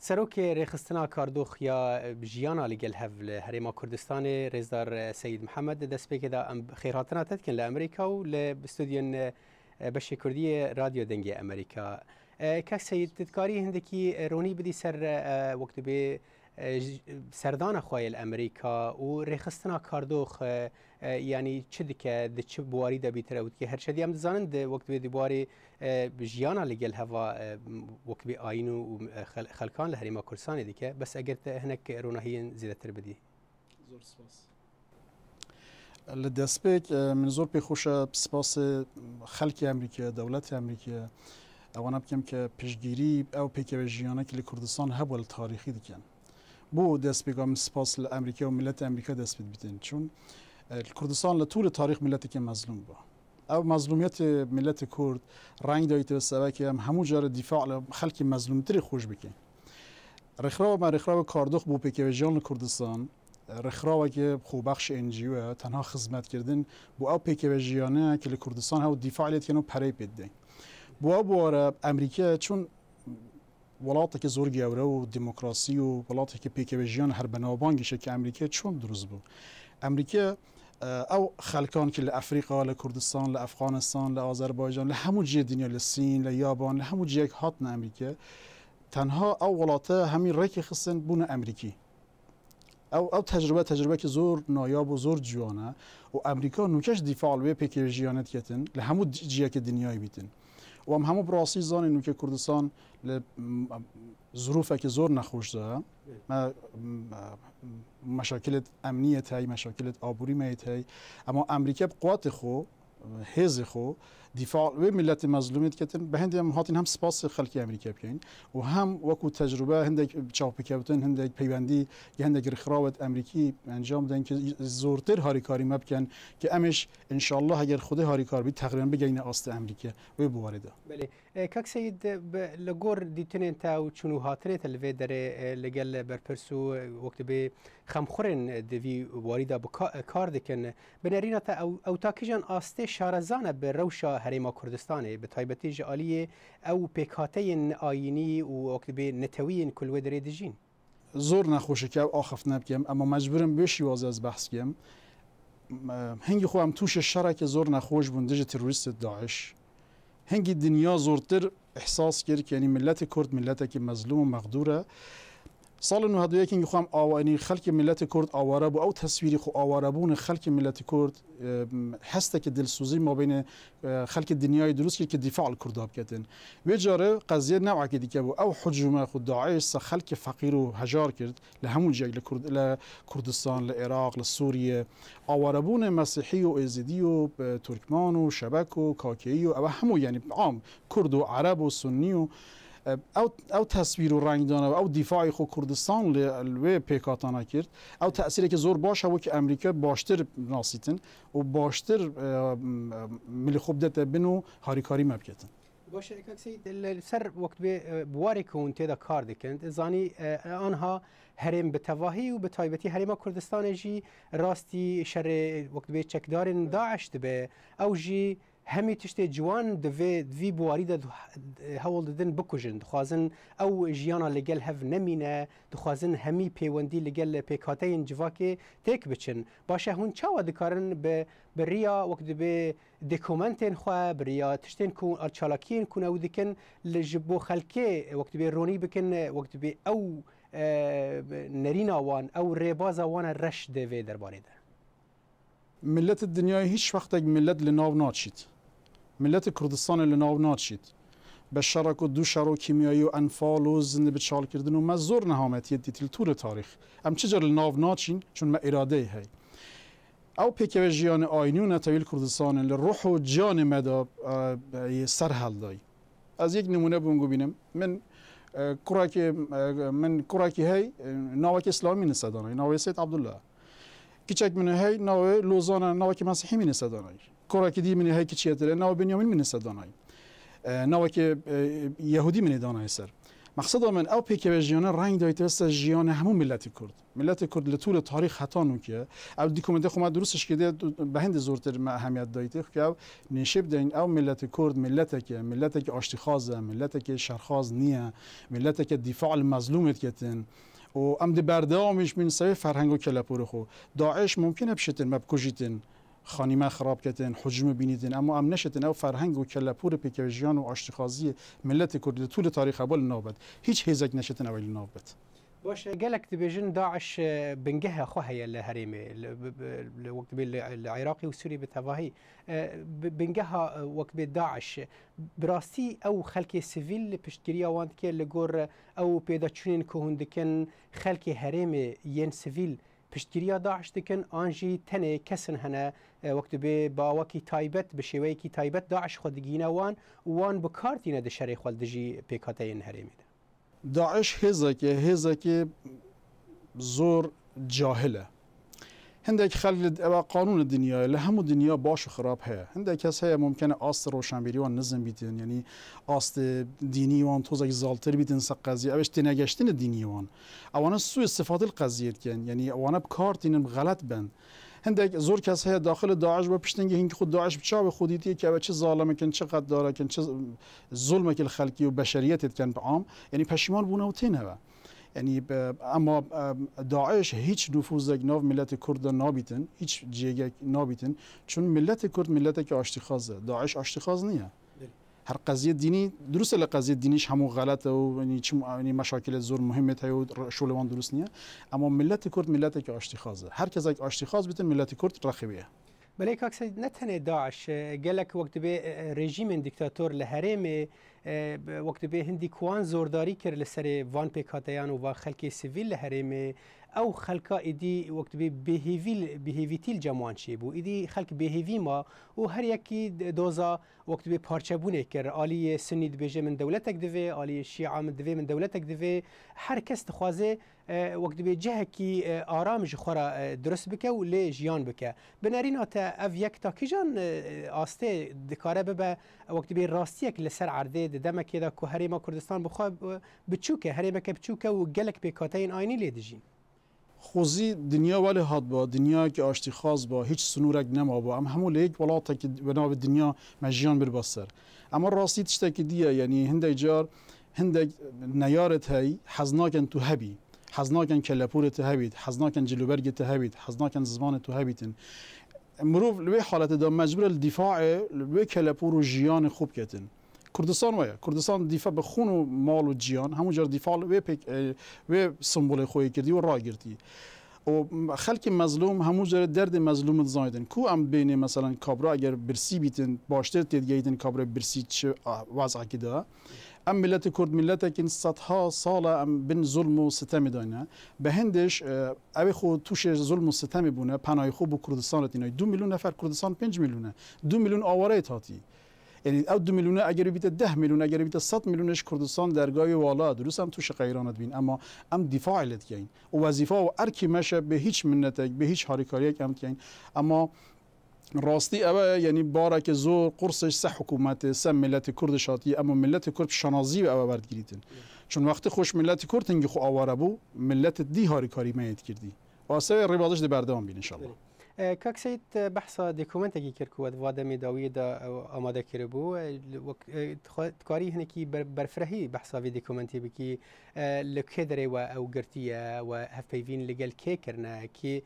سروک ریخستنا کاردوخ یا بجیانا لگل هفل هریما کردستان رزدار سید محمد دست بگه دا خیراتنا تدکن لامریکا و لبستودیون بشی کردی رادیو دنگی امریکا که سید تدکاری هندکی رونی بدی سر وقت به سردان خوایل امریکا و ریخستنا کاردوخ یعنی چه دکه ده چه بواری ده بیتره بود که هر شدی هم دزانند وقت به دیواری بجیانا لگل هوا وقت به آین و خلکان لهریما کردستان دیگه بس اگر هنک رونهین زیاده تر بدی زور سپاس لدسبک من زور بخوش سپاس خلک امریکا دولت امریکا اوانا بکم که پیشگیری او پیکوژیانه که لکردستان هبول تاریخی دیکن بو دست بگم سپاس لامریکا و ملت امریکا دست بیتن چون کردستان لطول تاریخ ملتی که مظلوم با او مظلومیت ملت کرد رنگ دایت و سبب که همو جار دفاع خلک مظلوم تری خوش بکن رخراو کاردوخ بو پیکوژیان کردستان رخراو که خوبخش انجیو تنها خدمت کردن بو او پیکوژیانه که لکردستان هاو دفاع لیت کنو پری پیده بو بواره امریکا چون ولاتی که زور گیاره و دموکراسی و ولاتی که پیکوژیان هر بنابانگیشه که امریکا چون درست بود امریکا او خلکان که لافریقا لکردستان لافغانستان لآذربایجان لهمو جای دنیا لسین لیابان لهمو جای که هاتن امریکا تنها او ولاته همین رکی خصن بون امریکی او تجربه که زور نایاب و زور جوانه و امریکا نوکش دفاع به پیکوژیانت کتن لهمو جای که دنیای بیتن و همو براسی زانینو که کردستان ظروفه که زور نخوش داره مشاکل امنیت هی مشاکل آبوری میت هی اما امریکا بقوات خو حز خو دفاع و ملت مظلومیت کتن به هندی هم هاتین هم سپاس خلکی امریکا بکن و هم وکو تجربه هندک چاپ کردن هندک پیوندی هندک رخراوت امریکی انجام دادن که زورتر هاریکاری مبکن که امش ان شاء الله اگر خود هاریکار بی تقریبا بگین است امریکا و بوارده بله کاک سید لگور دیتنین تا و چونو هاتنه تلوی داره لگل برپرسو وقت به خمخورن دوی وارده کار دکن بنرینا تا او تاکیجان آسته شارزانه به روشا هریما کردستانه به تایبتی جالیه او پیکاتین آینی و وقت به نتوین کلوه داره دجین زور نخوشه که آخف نبکم اما مجبورم بشی واضح از بحث کم هنگی خوام توش شرک زور نخوش بوندج تروریست داعش هنگی دنیا زورتر احساس کرد که یعنی ملت کرد ملت که مظلوم و مقدوره سال 91 که خوام آوانی خلک ملت کرد آواره بو او تصویری خو آواره بون خلک ملت کرد هسته که دلسوزی ما بین خلک دنیای درست که دفاع الکرداب کردن و جاره قضیه نوعی که دیگه بو او حجومه خود داعش خلک فقیر و هجار کرد لهمون جای لکردستان لعراق لسوریه آواره بون مسیحی و ازیدی و ترکمان و شبک و کاکی و همو یعنی عام کرد و عرب و سنی و او تصویر و رنگ دانه و او دفاع خو کردستان لوی پیکاتانا کرد او تأثیری که زور باشه و که امریکا باشتر ناسیتن و باشتر ملی خوب دته بنو هاریکاری مبکتن باشه اکاک سید سر وقت به بواری کون تیدا کار دکند زانی آنها هرم به تواهی و به تایبتی هریما کردستان جی راستی شر وقت به چکدارن داعش به او جی همی تشت جوان دوی بواری ده هول ددن بکوژن دخوازن او جیانا لگل هف نمینه دخوازن همی پیوندی لگل پیکاتین جواکی تک بچن باشه هون چاوا دکارن به ریا وقت به دکومنتین خواه بریا تشتین کون ارچالاکین کون او دکن لجبو خلکه وقت به رونی بکن وقت به او نرینا وان او ریباز وان رش دوی درباره ده ملت الدنیای هیچ وقت ملت لناو ناتشید ملت کردستان لناو ناتشید به شرک و دو شر و کیمیایی و انفال و زنده به چال کردن و مزور نهامتیت دیتیل طول تاریخ ام چجر لناو ناتشین چون ما اراده هی او پیکوژیان آینی و نتویل کردستان لروح و جان مدا سرحل دای از یک نمونه بونگو بینم من کراکی هی ناوک اسلامی نسدانای ناوی سید عبدالله کیچک منه هی ناوی لوزانه ناوک مسیحی می نسدانای کراکی دی منه هی کیچیتره ناوی بنیامین می نسدانای ناوک یهودی می ندانای سر مقصد من او پیکه جیانه رنگ دایته است جیان همون ملت کرد لطول تاریخ حتی نوکه او دیکومنت خو ما درستش کده به هند زورتر اهمیت دایته که نشب دین او ملت کرد ملت که آشتیخازه ملت که شرخاز نیه ملت که دفاع المظلومت کتن و ام دی بردامش من سوی فرهنگ و کلپور خو داعش ممکنه بشتن مبکوجیتن خانیمه خراب کردن حجم بینیدن اما ام نشتن او فرهنگ و کلپور پیکوژیان و آشتیخازی ملت کرد طول تاریخ اول نوبت هیچ هیزک نشتن اول نوبت باشه قالك تبيجن داعش بنجها خوهي الهريمي وقت بالعراقي والسوري بالتفاهي بنجها وقت بالداعش براستي او خلك سيفيل بشتريا وانت كي لجور او بيدا تشونين كهندكن خلك هريمي ين سيفيل پشتگیری داعش دکن آنجی تنه کسن هنه وقت به باوکی تایبت بشوی کی تایبت داعش خودگینه وان بکارتینه ده شری خود دجی پیکاته این هرمی ده داعش هزا که زور جاهله هندک خلق قانون دنیا له همو دنیا باش و خراب هه هندک کس هه ممکنه آست روشنبیری و نظم بیتن یعنی آست دینی وان توزک زالتر بیتن سق قضیه اوش تنگشتن دینی وان اوانا سوء استفاده القضیه کن یعنی اوانا بکارتینن غلط بن هندک زور کس هه داخل داعش و پشتنگی هنگ خود داعش بچاو خودیتی که چه ظالمه کن چه قداره کن چه ظلمه که الخلقی و بشریت کن بعام یعنی پشیمان بونه و تنه یعنی اما داعش هیچ نفوذ ناو ملت کرد نابیتن هیچ جیگه نابیتن چون ملت کرد ملت که آشتیخازه داعش آشتیخاز نیه هر قضیه دینی درسته لقضیه دینیش همو غلطه و یعنی مشاکل زور مهمه و شولوان درست نیه اما ملت کرد ملت که آشتیخازه هر کس که آشتیخاز بیتن ملت کرد رخیبیه بله کاکس نتنه داعش قالك وقت به رژیم دیکتاتور لهرم وقت به هندی کوان زورداری کر لسر وان پیکاتیان و خلک سیویل لهرم او خلکا ایدی وقت به بهیویتیل جمعان شی بو ایدی خلک بهیوی ما و هر یکی دوزا وقت به پارچبونه کر آلی سنی دبیجه من دولتک دوی آلی شیعه من دوی من دولتک دوی هر کس تخوازه وقت به جهه کی آرام جخورا درست بکه و لی جیان بکه بنارین آتا او یک تا کجان آسته دکاره ببه وقت به راستیک لسر عرده دمه که دا که هریما کردستان بخواه بچوکه هریما که بچوکه و گلک پیکاتین آینی لیدجین خوزی دنیا ولی هاد با دنیا که آشتیخاز با هیچ سنورک نما با همون لیک ولاتا که بناب دنیا مجیان بر بسر اما راستی تشتکی دیه یعنی هنده جار هنده نیارت هی حزناکن تو هبی حزناکن کلپورت هبید حزناکن جلوبرگت هبید حزناکن زمان تو هبیتن مروف لوی حالت دا مجبور الدفاع لوی کلپور و جیان خوب کتن کردستان ویا کردستان دفاع به خون و مال و جیان همون جور دفاع و سمبول خوی کردی و راه گرفتی و خلک مظلوم همون جور درد مظلوم زایدن کو ام بین مثلا کابرا اگر برسی بیتن باشتر تدگیدن کابرا برسی چه وضع کده ام ملت کرد ملت که صدها سال ام بن ظلم و ستم دانه به هندش اوی خود توش ظلم و ستم بونه پناه خوب و کردستان تینای 2 میلیون نفر کردستان 5 میلیونه 2 میلیون آواره تاتی یعنی او 2 میلیون اگر بیت 10 میلیون اگر بیت 100 میلیونش کردستان درگاه والا درست هم توش غیرانت بین اما ام دفاع لت کین و وظیفه و ارکی مشه به هیچ منتک به هیچ هاریکاری ام کین اما راستی اوه یعنی باره که زور قرصش سه حکومت سه ملت کرد شاتی اما ملت کرد شنازی و اوه برد گریتن چون وقتی خوش ملت کرد تنگی خو آواره بو ملت دی هاریکاری میت کردی واسه رباطش دی بردام بین انشالله کاک سید بحثا دکومنتێکی کرد و وادەمی داویدا ئامادە کربوو کاری هەنێکی بەرفرەهی بەحساوی دکومنتی بکی لە کێ دەرێوە ئەو گرتیە و هەفپەیوین لەگەل کێکردە کی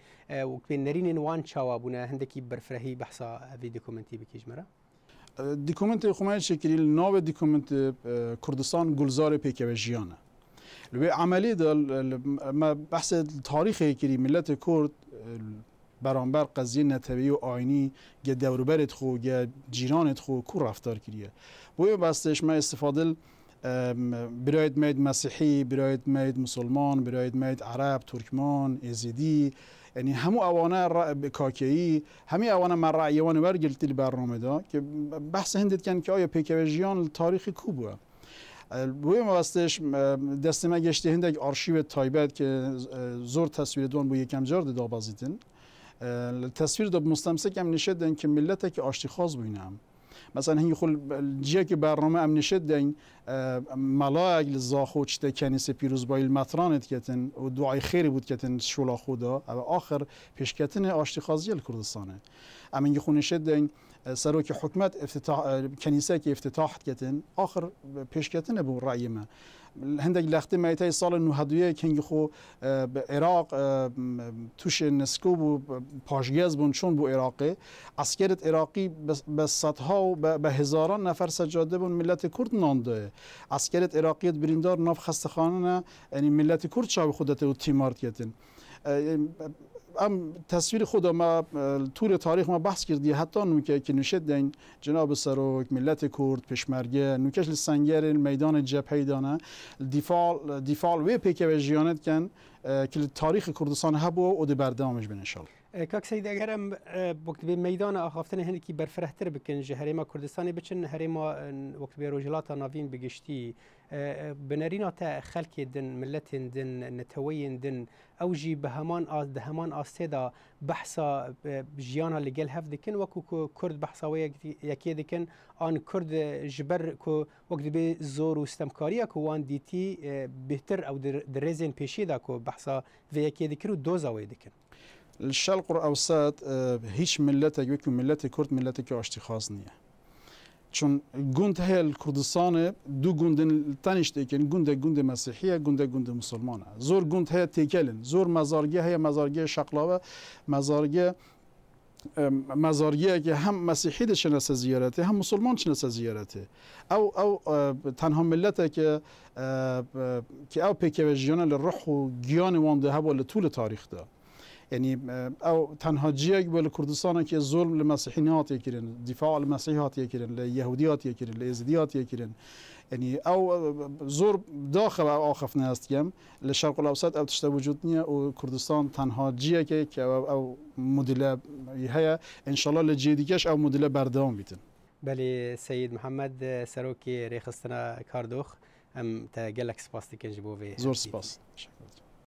پێ نەرینên وان چاوا بوونە هەندێکی بەرفرەهی بەحسا ئەوی دکومنتی بکیژمەرە دکومنت خمای شکلی ناو دکومنت کردستان گلزار پیکوه جیانه لبه عملی دا ما بحث تاریخی کری ملت کرد برانبر قضیه نتوی و آینی گه دوروبرت خو گه جیرانت خو کو رفتار کریه بوی بستش ما استفاده برایت مید مسیحی برایت مید مسلمان برایت مید عرب ترکمان ازیدی یعنی همو اوانه کاکیی همی اوانه من رعیوان ورگلتی برنامه دا که بحث هندت کن که آیا پیکوژیان تاریخی کو بوه بوی مواستش دست ما گشتی هندک آرشیو تایبت که زور تصویر دوان بو یکم جار دا بازیدن تصویر دا مستمسک هم نشدن که ملت که آشتیخاز بوینم مثلا هی خل جیه که برنامه ام نشد دین ملاک لزاخو چته کنیسه پیروزبایی المطرانت کتن و دعای خیری بود کتن شولا خدا و آخر پیشکتن آشتیخازی کردستانه امین خونشد دین سروک حکومت افتتاح کنیسه که افتتاح کتن آخر پیشکتن بو رأی ما هندک لخته میته سال 92 کنگ خو عراق توش نسکو بو پاشگز بون چون بو عراقی عسکرت عراقی به صدها و به هزاران نفر سجاده بون ملت کرد نانده عسکرت عراقیت بریندار ناف خستخانه یعنی ملت کرد شاب خودت و تیمارت کتن ام تصویر خود ما طول تاریخ ما بحث کردی حتی نوکه که نشد دین جناب سروک ملت کرد پشمرگه نوکش لسنگر میدان جبهه دانه دفاع و پیک و جیانت کن که تاریخ کردستان هبو و دی بردامش بن ان شاء الله کاک سید اگرم وقت به میدان آخافتن هنی کی برفرهتر بکن جهرما کردستانی بچن هرما وقت به روجلات ناوین بگشتی بنرینا تا خلق دن ملت دن نتوین دن اوجی به همان آستدا بحثا جیانا لگل هف دکن وکو کرد بحثا و یکی دکن آن کرد جبر کو وقت به زور و استمکاری کو وان دیتی بهتر او در رزین پیشی دا کو بحثا و یکی دکرو دوزاوی دکن الشرق الاوسط هیچ ملت یک ملت کرد ملت که آشتی نیه چون گوند هل کردستان دو گوندن تنشته که گوند مسیحیه گوند مسلمانه زور گوند های تیکلن زور مزارگه های مزارگه شقلاوه مزارگه که هم مسیحی ده شناسه زیارته هم مسلمان شناسه زیارته او تنها ملته که او پیکوژیانه للروح و گیان وانده هوا لطول تاریخ ده يعني او تنها جيك بالكردستان که ظلم للمسيحيات يكرن دفاع المسيحيات يكرن ليهوديات يكرن ليزيديات يكرن يعني او زور داخل او اخف ناس كم للشرق الاوسط او تشتا وجودنيا وكردستان تنها جيك او مدله هي ان شاء الله لجيديكش او مدله بردام بيتن بله سيد محمد سروكي ريخستنا كاردوخ ام تا جالك سباس تكنجبو في زور سباس